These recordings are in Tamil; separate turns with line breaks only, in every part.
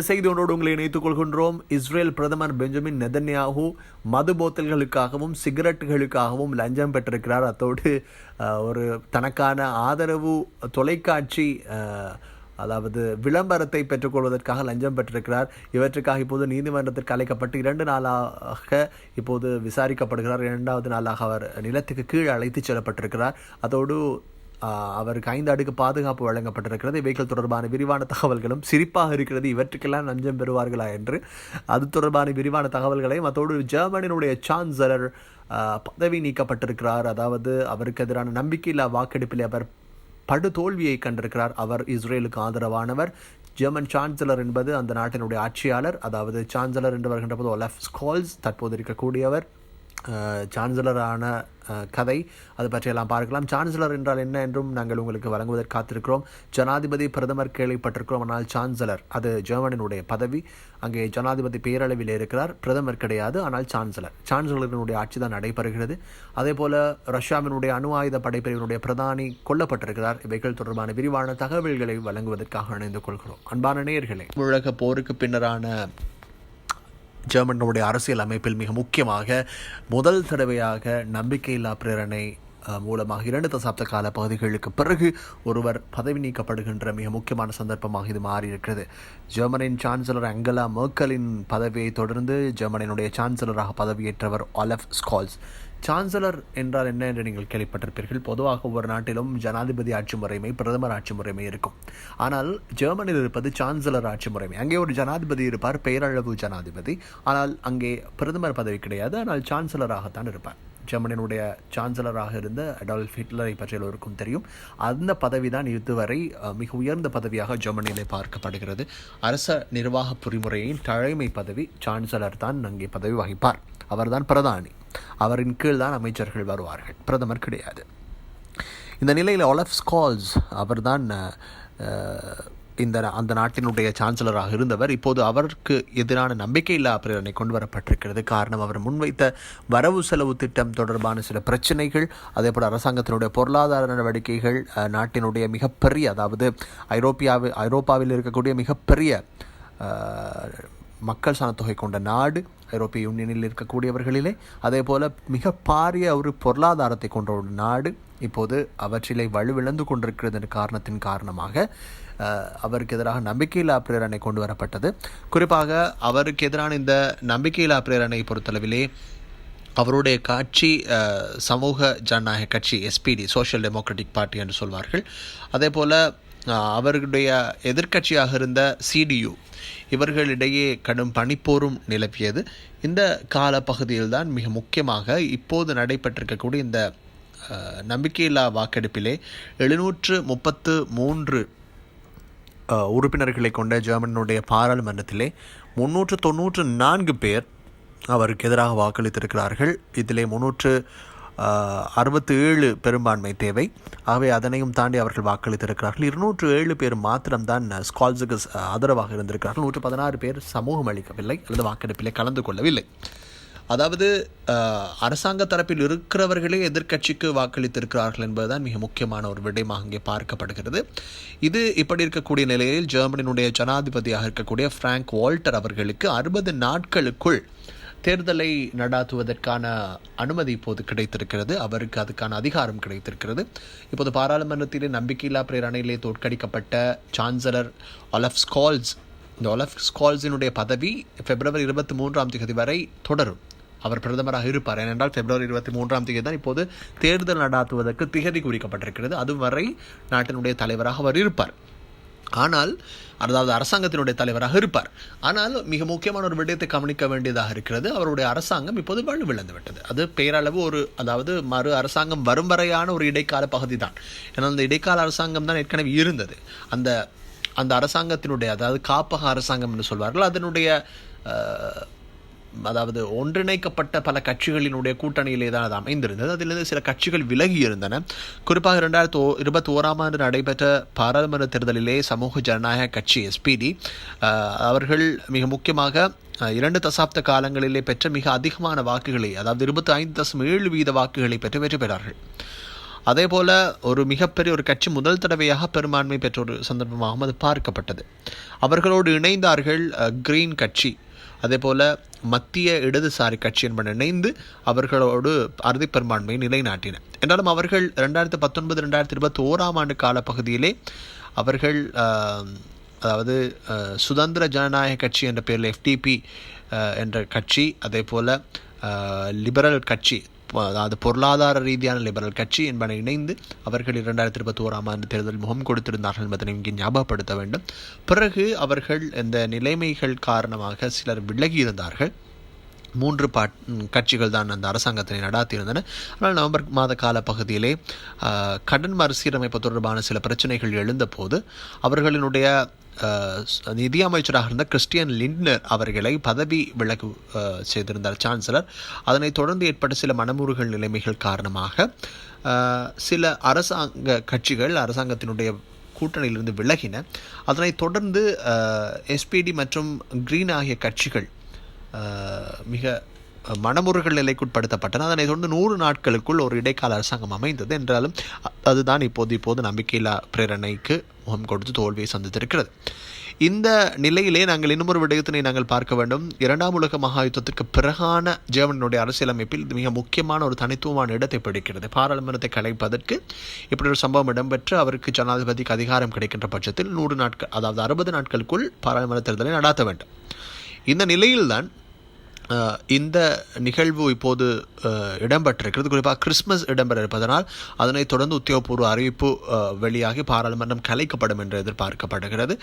செய்தி ஒன்றோடு உங்களை இணைத்துக் கொள்கின்றோம். இஸ்ரேல் பிரதமர் பெஞ்சமின் நெதன்யாகு மது போத்தல்களுக்காகவும் சிகரெட்டுகளுக்காகவும் லஞ்சம் பெற்றிருக்கிறார். அத்தோடு ஒரு தனக்கான ஆதரவு தொலைக்காட்சி அதாவது விளம்பரத்தை பெற்றுக்கொள்வதற்காக லஞ்சம் பெற்றிருக்கிறார். இவற்றுக்காக இப்போது நீதிமன்றத்திற்கு அழைக்கப்பட்டு 2 நாளாக இப்போது விசாரிக்கப்படுகிறார். 2வது நாளாக அவர் நிலத்துக்கு கீழே அழைத்துச் செல்லப்பட்டிருக்கிறார். அதோடு அவருக்கு 5 அடுக்கு பாதுகாப்பு வழங்கப்பட்டிருக்கிறது. இவைகள் தொடர்பான விரிவான தகவல்களும் சிரிப்பாக இருக்கிறது. இவற்றுக்கெல்லாம் லஞ்சம் பெறுவார்களா என்று அது தொடர்பான விரிவான தகவல்களையும், அதோடு ஜெர்மனியினுடைய சான்சலர் பதவி நீக்கப்பட்டிருக்கிறார். அதாவது அவருக்கு எதிரான நம்பிக்கையில்லா வாக்கெடுப்பில் அவர் படுதோல்வியை கண்டிருக்கிறார். அவர் இஸ்ரேலுக்கு ஆதரவானவர். ஜெர்மன் சான்சலர் என்பது அந்த நாட்டினுடைய ஆட்சியாளர். அதாவது சான்சலர் என்று வருகின்ற போது ஒலஃப் ஸ்கால்ஸ் தற்போது இருக்கக்கூடியவர். சான்சலரான கதை அது பற்றியெல்லாம் பார்க்கலாம். சான்சலர் என்றால் என்ன என்றும் நாங்கள் உங்களுக்கு வழங்குவதற்கு காத்திருக்கிறோம். ஜனாதிபதி பிரதமர் கேள்விப்பட்டிருக்கிறோம். ஆனால் சான்சலர் அது ஜெர்மனியினுடைய பதவி. அங்கே ஜனாதிபதி பேரளவில் இருக்கிறார், பிரதமர் கிடையாது. ஆனால் சான்சலரினுடைய ஆட்சி தான் நடைபெறுகிறது. அதே போல ரஷ்யாவினுடைய அணு ஆயுத படைப்பிரிவினுடைய பிரதானி கொல்லப்பட்டிருக்கிறார். இவைகள் தொடர்பான விரிவான தகவல்களை வழங்குவதற்காக இணைந்து கொள்கிறோம். அன்பான நேயர்களே, உலக போருக்கு பின்னரான ஜெர்மனியுடைய அரசியல் அமைப்பில் மிக முக்கியமாக முதல் தடவையாக நம்பிக்கையில்லா பிரேரணை மூலமாக 2 தசாப்த கால பகுதிகளுக்கு பிறகு ஒருவர் பதவி நீக்கப்படுகின்ற மிக முக்கியமான சந்தர்ப்பமாக இது மாறியிருக்கிறது. ஜெர்மனியின் சான்சலர் அங்கலா மெர்க்கலின் பதவியை தொடர்ந்து ஜெர்மனியினுடைய சான்சலராக பதவியேற்றவர் ஒலஃப் ஸ்கால்ஸ். சான்சலர் என்றால் என்ன என்று நீங்கள் கேள்விப்பட்டிருப்பீர்கள். பொதுவாக ஒவ்வொரு நாட்டிலும் ஜனாதிபதி ஆட்சி முறைமை, பிரதமர் ஆட்சி முறைமை இருக்கும். ஆனால் ஜெர்மனியில் இருப்பது சான்சலர் ஆட்சி முறைமை. அங்கே ஒரு ஜனாதிபதி இருப்பார், பெயரளவு ஜனாதிபதி. ஆனால் அங்கே பிரதமர் பதவி கிடையாது, ஆனால் சான்சலராகத்தான் இருப்பார். ஜெர்மனியினுடைய சான்சலராக இருந்த அடால்ஃப் ஹிட்லரை பற்றி எல்லோருக்கும் தெரியும். அந்த பதவி தான் இதுவரை மிக உயர்ந்த பதவியாக ஜெர்மனியிலே பார்க்கப்படுகிறது. அரச நிர்வாக பொறிமுறையின் தலைமை பதவி சான்சலர் தான் அங்கே பதவி வகிப்பார். அவர்தான் பிரதானி. அவரின் கீழ் தான் அமைச்சர்கள் வருவார்கள், பிரதமர் கிடையாது. இந்த நிலையில் ஒலஃப் ஸ்கால்ஸ் அவர்தான் அந்த நாட்டினுடைய சான்சலராக இருந்தவர். இப்போது அவருக்கு எதிரான நம்பிக்கையில்லா பிரேரணை கொண்டு வரப்பட்டிருக்கிறது. காரணம், அவர் முன்வைத்த வரவு செலவு திட்டம் தொடர்பான சில பிரச்சனைகள், அதே போல் அரசாங்கத்தினுடைய பொருளாதார நடவடிக்கைகள், நாட்டினுடைய மிகப்பெரிய, அதாவது ஐரோப்பாவில் இருக்கக்கூடிய மிகப்பெரிய மக்கள் சனத்தொகை கொண்ட நாடு, ஐரோப்பிய யூனியனில் இருக்கக்கூடியவர்களிலே, அதே போல் மிக பாரிய ஒரு பொருளாதாரத்தை கொண்ட ஒரு நாடு இப்போது அவற்றிலே வலுவிழந்து கொண்டிருக்கிறது என்ற காரணத்தின் காரணமாக அவருக்கு எதிராக நம்பிக்கையில்லா பிரேரணை கொண்டு வரப்பட்டது. குறிப்பாக அவருக்கு எதிரான இந்த நம்பிக்கையில்லா பிரேரணை பொறுத்தளவிலே அவருடைய கட்சி சமூக ஜனநாயக கட்சி, SPD, சோஷியல் டெமோக்ராட்டிக் பார்ட்டி என்று சொல்வார்கள். அதே போல் அவர்களுடைய எதிர்க்கட்சியாக இருந்த CDU, இவர்களிடையே கடும் பனிப்போரும் நிலவியது. இந்த காலப்பகுதியில்தான் மிக முக்கியமாக இப்போது நடைபெற்றிருக்கக்கூடிய இந்த நம்பிக்கையில்லா வாக்கெடுப்பிலே 733 உறுப்பினர்களை கொண்ட ஜெர்மனியுடைய பாராளுமன்றத்திலே 394 பேர் அவருக்கு எதிராக வாக்களித்திருக்கிறார்கள். இதிலே 367 பெரும்பான்மை தேவை. ஆகவே அதனையும் தாண்டி அவர்கள் வாக்களித்திருக்கிறார்கள். 207 பேர் மாத்திரம்தான் ஸ்கால்ஸுக்கு ஆதரவாக இருந்திருக்கிறார்கள். 116 பேர் சமூகம் அளிக்கவில்லை அல்லது வாக்கெடுப்பிலே கலந்து கொள்ளவில்லை. அதாவது அரசாங்க தரப்பில் இருக்கிறவர்களே எதிர்க்கட்சிக்கு வாக்களித்திருக்கிறார்கள் என்பதுதான் மிக முக்கியமான ஒரு விடயமாக இங்கே பார்க்கப்படுகிறது. இது இப்படி இருக்கக்கூடிய நிலையில் ஜெர்மனியினுடைய ஜனாதிபதியாக இருக்கக்கூடிய ஃப்ராங்க் வால்டர் அவர்களுக்கு 60 நாட்களுக்குள் தேர்தலை நடாத்துவதற்கான அனுமதி இப்போது கிடைத்திருக்கிறது. அவருக்கு அதுக்கான அதிகாரம் கிடைத்திருக்கிறது. இப்போது பாராளுமன்றத்திலே நம்பிக்கையில்லா பிரேரணையிலே தோற்கடிக்கப்பட்ட சான்சலர் ஒலஃப் ஸ்கால்ஸ், இந்த ஒலஃப் ஸ்கால்ஸினுடைய பதவி பிப்ரவரி 23 வரை தொடரும். அவர் பிரதமராக இருப்பார். ஏனென்றால் பிப்ரவரி 23 தான் இப்போது தேர்தல் நடாத்துவதற்கு திகதி குறிக்கப்பட்டிருக்கிறது. அதுவரை நாட்டினுடைய தலைவராக அவர் இருப்பார். ஆனால் அதாவது அரசாங்கத்தினுடைய தலைவராக இருப்பார். ஆனால் மிக முக்கியமான ஒரு விடயத்தை கவனிக்க வேண்டியதாக இருக்கிறது. அவருடைய அரசாங்கம் இப்போது வலுவிழந்து விட்டது. அது பேரளவு அதாவது மறு அரசாங்கம் வரும் வரையான ஒரு இடைக்கால பகுதி தான். ஏன்னா அந்த இடைக்கால அரசாங்கம் தான் ஏற்கனவே இருந்தது. அந்த அரசாங்கத்தினுடைய, அதாவது காப்பக அரசாங்கம் என்று சொல்வார்கள், அதனுடைய அதாவது ஒன்றிணைக்கப்பட்ட பல கட்சிகளினுடைய கூட்டணியிலே தான் அது அமைந்திருந்தது. அதிலிருந்து சில கட்சிகள் விலகி இருந்தன. குறிப்பாக 2021 நடைபெற்ற பாராளுமன்ற தேர்தலிலே சமூக ஜனநாயக கட்சி SPD அவர்கள் மிக முக்கியமாக 2 தசாப்த காலங்களிலே பெற்ற மிக அதிகமான வாக்குகளை, அதாவது 25.7% வாக்குகளை பெற்று வெற்றி பெற்றார்கள். அதே போல் ஒரு மிகப்பெரிய ஒரு கட்சி முதல் தடவையாக பெரும்பான்மை பெற்ற ஒரு சந்தர்ப்பமாகவும் அது பார்க்கப்பட்டது. அவர்களோடு இணைந்தார்கள் கிரீன் கட்சி, அதே போல் மத்திய இடதுசாரி கட்சி என்பன இணைந்து அவர்களோடு அறுதி பெரும்பான்மையை நிலைநாட்டின. என்றாலும் அவர்கள் 2019-2021 ஆண்டு காலப்பகுதியிலே அவர்கள் அதாவது சுதந்திர ஜனநாயக கட்சி என்ற பெயரில் FDP என்ற கட்சி, அதே போல் லிபரல் கட்சி, அதாவது பொருளாதார ரீதியான லிபரல் கட்சி என்பன இணைந்து அவர்கள் 2021 ஆண்டு தேர்தலில் முகம் கொடுத்திருந்தார்கள் என்பதனை இங்கே ஞாபகப்படுத்த வேண்டும். பிறகு அவர்கள் இந்த நிலைமைகள் காரணமாக சிலர் விலகி இருந்தார்கள். 3 கட்சிகள் தான் அந்த அரசாங்கத்தினை நடாத்தியிருந்தன. ஆனால் நவம்பர் மாத கால பகுதியிலே கடன் மறுசீரமைப்பு தொடர்பான சில பிரச்சனைகள் எழுந்தபோது அவர்களினுடைய நிதி அமைச்சராக இருந்த கிறிஸ்டியன் லிண்ட்னர் அவர்களை பதவி விலகு செய்திருந்தார் சான்சலர். அதனைத் தொடர்ந்து ஏற்பட்ட சில மனமுறுகள் நிலைமைகள் காரணமாக சில அரசாங்க கட்சிகள் அரசாங்கத்தினுடைய கூட்டணியிலிருந்து விலகின. அதனைத் தொடர்ந்து SPD மற்றும் கிரீன் ஆகிய கட்சிகள் மிக மனமுறுகள் நிலைக்குட்படுத்தப்பட்டன. அதனைத் தொடர்ந்து 100 நாட்களுக்குள் ஒரு இடைக்கால அரசாங்கம் அமைந்தது. என்றாலும் அதுதான் இப்போது நம்பிக்கையில்லா பிரேரணைக்கு முகம் கொடுத்து தோல்வியை சந்தித்திருக்கிறது. இந்த நிலையிலே நாங்கள் இன்னொரு விடயத்தினை நாங்கள் பார்க்க வேண்டும். 2ஆம் உலக மகா யுத்தத்திற்கு பிறகான ஜெர்மனியுடைய அரசியலமைப்பில் இது மிக முக்கியமான ஒரு தனித்துவமான இடத்தை பிடிக்கிறது. பாராளுமன்றத்தை கலைப்பதற்கு இப்படி ஒரு சம்பவம் இடம்பெற்று அவருக்கு ஜனாதிபதிக்கு அதிகாரம் கிடைக்கின்ற பட்சத்தில் 100 நாட்கள், அதாவது 60 நாட்களுக்குள் பாராளுமன்ற தேர்தலை நடாத்த வேண்டும். இந்த நிலையில்தான் இந்த நிகழ்வு இப்போது இடம்பெற்றிருக்கிறது. குறிப்பாக கிறிஸ்மஸ் இடம்பெற இருப்பதனால் அதனைத் தொடர்ந்து உத்தியோகபூர்வ அறிவிப்பு வெளியாகி பாராளுமன்றம் கலைக்கப்படும் என்று எதிர்பார்க்கப்படுகிறது.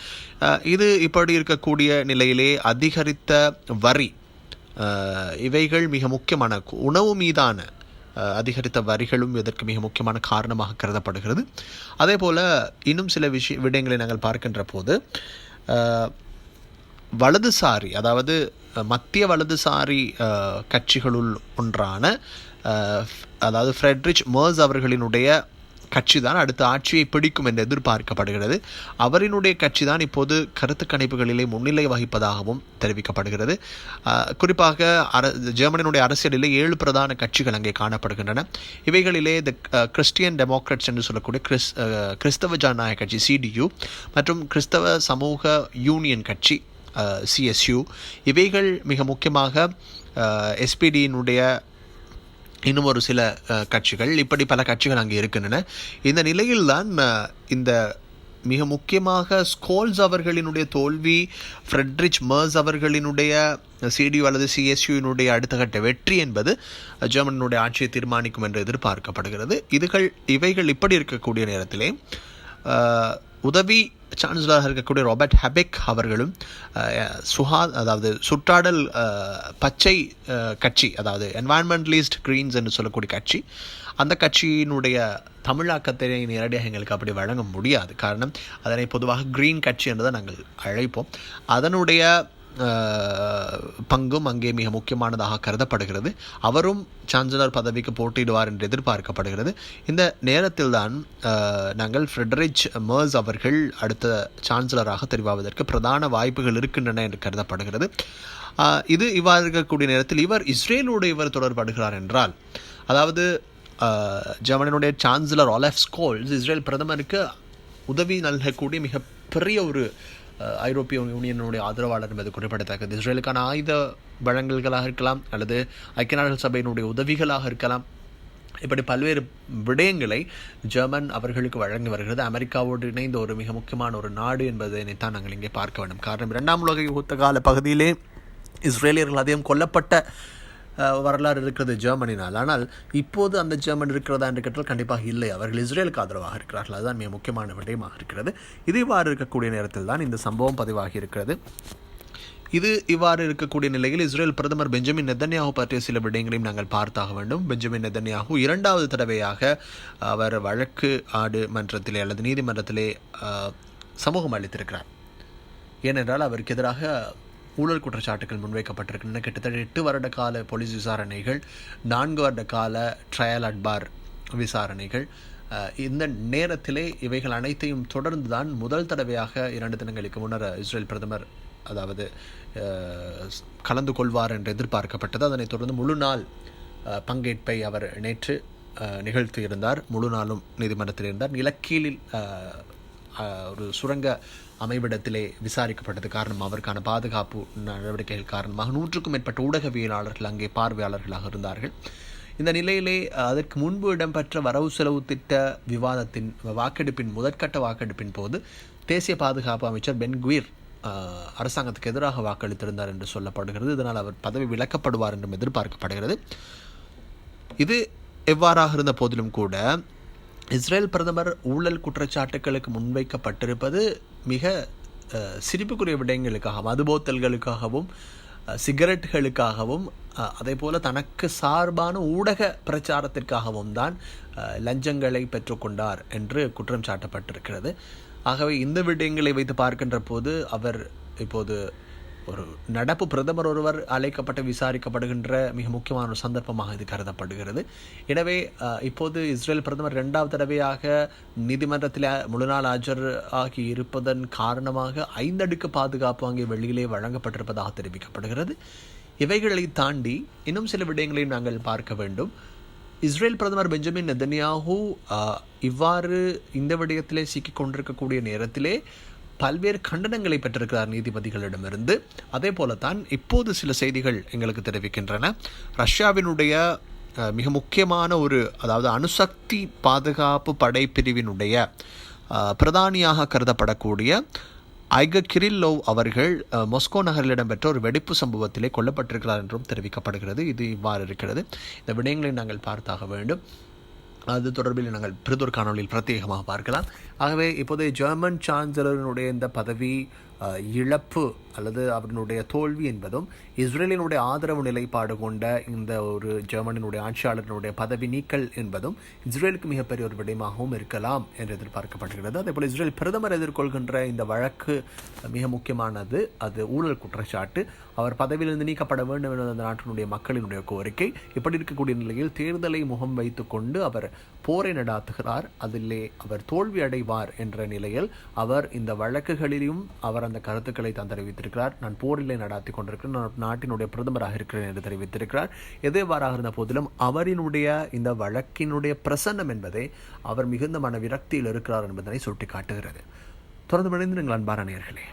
இது இப்படி இருக்கக்கூடிய நிலையிலே அதிகரித்த வரி, இவைகள் மிக முக்கியமான உணவு மீதான அதிகரித்த வரிகளும் இதற்கு மிக முக்கியமான காரணமாக கருதப்படுகிறது. அதே போல் இன்னும் சில விடயங்களை நாங்கள் பார்க்கின்ற போது வலதுசாரி, அதாவது மத்திய வலதுசாரி கட்சிகளுள் ஒன்றான அதாவது ஃப்ரெட்ரிச் மெர்ஸ் அவர்களினுடைய கட்சி தான் அடுத்த ஆட்சியை பிடிக்கும் என்று எதிர்பார்க்கப்படுகிறது. அவரினுடைய கட்சி தான் இப்போது கருத்து கணிப்புகளிலே முன்னிலை வகிப்பதாகவும் தெரிவிக்கப்படுகிறது. குறிப்பாக ஜெர்மனியினுடைய அரசியலிலே 7 பிரதான கட்சிகள் அங்கே காணப்படுகின்றன. இவைகளிலே த கிறிஸ்டியன் டெமோக்ராட்ஸ் என்று சொல்லக்கூடிய கிறிஸ்தவ ஜனநாயக கட்சி CDU மற்றும் கிறிஸ்தவ சமூக யூனியன் கட்சி CSU, இவைகள் மிக முக்கியமாக SPDயினுடைய இன்னும் ஒரு சில கட்சிகள், இப்படி பல கட்சிகள் அங்கே இருக்கின்றன. இந்த நிலையில்தான் இந்த மிக முக்கியமாக ஸ்கோல்ஸ் அவர்களினுடைய தோல்வி, ஃப்ரெட்ரிச் மெர்ஸ் அவர்களினுடைய CDU அல்லது CSUவினுடைய அடுத்த கட்ட வெற்றி என்பது ஜெர்மனியினுடைய ஆட்சியை தீர்மானிக்கும் என்று எதிர்பார்க்கப்படுகிறது. இவைகள் இப்படி இருக்கக்கூடிய நேரத்திலே உதவி சான்சலராக இருக்கக்கூடிய ராபர்ட் ஹபெக் அவர்களும் அதாவது சுற்றாடல் பச்சை கட்சி, அதாவது என்வாயன்மெண்டலிஸ்ட் கிரீன்ஸ் என்று சொல்லக்கூடிய கட்சி, அந்த கட்சியினுடைய தமிழாக்கத்தை நேரடியாக எங்களுக்கு அப்படி வழங்க முடியாது. காரணம், அதனை பொதுவாக கிரீன் கட்சி என்று தான் நாங்கள் அழைப்போம். அதனுடைய பங்கும் அங்கே மிக முக்கியமானதாக கருதப்படுகிறது. அவரும் சான்சலர் பதவிக்கு போட்டியிடுவார் என்று எதிர்பார்க்கப்படுகிறது. இந்த நேரத்தில் தான் நாங்கள் ஃப்ரெட்ரிச் மெர்ஸ் அவர்கள் அடுத்த சான்சலராக தெரிவாவதற்கு பிரதான வாய்ப்புகள் இருக்கின்றன என்று கருதப்படுகிறது. இது இவ்வாறு இருக்கக்கூடிய நேரத்தில் இவர் தொடர்படுகிறார் என்றால், அதாவது ஜெர்மனியினுடைய சான்சலர் ஆலஃப் ஸ்கோல்ஸ் இஸ்ரேல் பிரதமருக்கு உதவி நல்கக்கூடிய மிகப்பெரிய ஒரு ஐரோப்பிய யூனியனுடைய ஆதரவாளர் என்பது குறிப்பிடத்தக்கது. இஸ்ரேலுக்கான ஆயுத வழங்கல்களாக இருக்கலாம் அல்லது ஐக்கிய நாடுகள் சபையினுடைய உதவிகளாக இருக்கலாம். இப்படி பல்வேறு விடயங்களை ஜெர்மன் அவர்களுக்கு வழங்கி வருகிறது. அமெரிக்காவோடு இணைந்த ஒரு மிக முக்கியமான ஒரு நாடு என்பதனைத்தான் நாங்கள் இங்கே பார்க்க வேண்டும். காரணம், 2ஆம் உலக யுத்த கால பகுதியிலே இஸ்ரேலியர்கள் அதிகம் கொல்லப்பட்ட வரலாறு இருக்கிறது ஜெர்மனினால். ஆனால் இப்போது அந்த ஜெர்மன் இருக்கிறதா என்று கேட்டால் கண்டிப்பாக இல்லை. அவர்கள் இஸ்ரேலுக்கு ஆதரவாக இருக்கிறார்கள். அதுதான் மிக முக்கியமான விடயமாக இருக்கிறது. இது இவ்வாறு இருக்கக்கூடிய நேரத்தில் தான் இந்த சம்பவம் பதிவாகி இருக்கிறது. இது இவ்வாறு இருக்கக்கூடிய நிலையில் இஸ்ரேல் பிரதமர் பெஞ்சமின் நெதன்யாஹு பற்றிய சில விடயங்களையும் நாங்கள் பார்த்தாக வேண்டும். பெஞ்சமின் நெதன்யாஹு 2வது தடவையாக அவர் வழக்கு மன்றத்திலே அல்லது நீதிமன்றத்திலே சமூகம் அளித்திருக்கிறார். ஏனென்றால் அவருக்கு எதிராக ஊழல் குற்றச்சாட்டுகள் முன்வைக்கப்பட்டிருக்கின்றன. கிட்டத்தட்ட 8 வருட கால போலீஸ் விசாரணைகள், 4 வருட கால ட்ரையல் அட்பார் விசாரணைகள். இந்த நேரத்திலே இவைகள் அனைத்தையும் தொடர்ந்து தான் முதல் தடவையாக 2 தினங்களுக்கு முன்னர் இஸ்ரேல் பிரதமர் அதாவது கலந்து கொள்வார் என்று எதிர்பார்க்கப்பட்டது. அதனைத் தொடர்ந்து முழு நாள் பங்கேற்பை அவர் நேற்று நிகழ்த்தியிருந்தார். முழு நாளும் நீதிமன்றத்தில் இருந்தார். நிலக்கீழில் ஒரு சுரங்க அமைவிடத்திலே விசாரிக்கப்பட்டது காரணம் அவருக்கான பாதுகாப்பு நடவடிக்கைகள் காரணமாக 100க்கும் மேற்பட்ட ஊடகவியலாளர்கள் அங்கே பார்வையாளர்களாக இருந்தார்கள். இந்த நிலையிலே அதற்கு முன்பு இடம்பெற்ற வரவு செலவு திட்ட விவாதத்தின் முதற்கட்ட வாக்கெடுப்பின் போது தேசிய பாதுகாப்பு அமைச்சர் பென் குவீர் அரசாங்கத்துக்கு எதிராக வாக்களித்திருந்தார் என்று சொல்லப்படுகிறது. இதனால் அவர் பதவி விலக்கப்படுவார் என்றும் எதிர்பார்க்கப்படுகிறது. இது எவ்வாறாக இருந்த போதிலும் கூட இஸ்ரேல் பிரதமர் ஊழல் குற்றச்சாட்டுகளுக்கு முன்வைக்கப்பட்டிருப்பது மிக சிரிப்புக்குரிய விடயங்களுக்காக, மதுபோத்தல்களுக்காகவும் சிகரெட்டுகளுக்காகவும் அதே போல தனக்கு சார்பான ஊடக பிரச்சாரத்திற்காகவும் தான் லஞ்சங்களை பெற்றுக்கொண்டார் என்று குற்றம் சாட்டப்பட்டிருக்கிறது. ஆகவே இந்த விடயங்களை வைத்து பார்க்கின்ற போது அவர் இப்போது ஒரு நடப்பு பிரதமர் ஒருவர் அழைக்கப்பட்டு விசாரிக்கப்படுகின்ற மிக முக்கியமான ஒரு சந்தர்ப்பமாக இது கருதப்படுகிறது. எனவே இப்போது இஸ்ரேல் பிரதமர் 2வது தடவையாக நீதிமன்றத்தில் முழு நாள் ஆஜர் ஆகி இருப்பதன் காரணமாக 5 அடுக்கு பாதுகாப்பு அங்கே வெளியிலே வழங்கப்பட்டிருப்பதாக தெரிவிக்கப்படுகிறது. இவைகளை தாண்டி இன்னும் சில விடயங்களையும் நாங்கள் பார்க்க வேண்டும். இஸ்ரேல் பிரதமர் பெஞ்சமின் நெதன்யாஹூ இவ்வாறு இந்த விடயத்திலே சிக்கிக் கொண்டிருக்கக்கூடிய நேரத்திலே பல்வேறு கண்டனங்களை பெற்றிருக்கிறார் நீதிபதிகளிடமிருந்து. அதே போலத்தான் இப்போது சில செய்திகள் எங்களுக்கு தெரிவிக்கின்றன. ரஷ்யாவினுடைய மிக முக்கியமான அதாவது அணுசக்தி பாதுகாப்பு படைப்பிரிவினுடைய பிரதானியாக கருதப்படக்கூடிய ஐகர் கிரில்லோவ் அவர்கள் மாஸ்கோ நகரில் இடம்பெற்ற ஒரு வெடிப்பு சம்பவத்திலே கொல்லப்பட்டிருக்கிறார் என்றும் தெரிவிக்கப்படுகிறது. இது இவ்வாறு இருக்கிறது. இந்த விடயங்களை நாங்கள் பார்த்தாக வேண்டும். அது தொடர்பில் நாங்கள் பிரிதொரு காணொலியில் பிரத்யேகமாக பார்க்கலாம். ஆகவே இப்போது ஜெர்மன் சான்சலரினுடைய இந்த பதவி இழப்பு அல்லது அவர்களுடைய தோல்வி என்பதும் இஸ்ரேலினுடைய ஆதரவு நிலைப்பாடு கொண்ட இந்த ஒரு ஜெர்மனினுடைய ஆட்சியாளரினுடைய பதவி நீக்கல் என்பதும் இஸ்ரேலுக்கு மிகப்பெரிய ஒரு விடயமாகவும் இருக்கலாம் என்று எதிர்பார்க்கப்படுகிறது. அதேபோல் இஸ்ரேல் பிரதமர் எதிர்கொள்கின்ற இந்த வழக்கு மிக முக்கியமானது. அது ஊழல் குற்றச்சாட்டு. அவர் பதவியிலிருந்து நீக்கப்பட வேண்டும் என்பது அந்த நாட்டினுடைய மக்களினுடைய கோரிக்கை. இப்படி இருக்கக்கூடிய நிலையில் தேர்தலை முகம் வைத்து கொண்டு அவர் போரை நடாத்துகிறார். அதிலே அவர் தோல்வி அடைவார் என்ற நிலையில் அவர் இந்த வழக்குகளிலும் அவர் அந்த கருத்துக்களை தான் தெரிவித்திருக்கிறார். நான் போரிலே நடாத்தி கொண்டிருக்கிறேன், நான் நாட்டினுடைய பிரதமராக இருக்கிறேன் என்று தெரிவித்திருக்கிறார். எதேவாறாக இருந்த போதிலும் அவரினுடைய இந்த வழக்கினுடைய பிரசன்னம் என்பதை அவர் மிகுந்த மன விரக்தியில் இருக்கிறார் என்பதனை சுட்டிக்காட்டுகிறது. தொடர்ந்து இணைந்து நீங்கள் அன்பான நேயர்களே.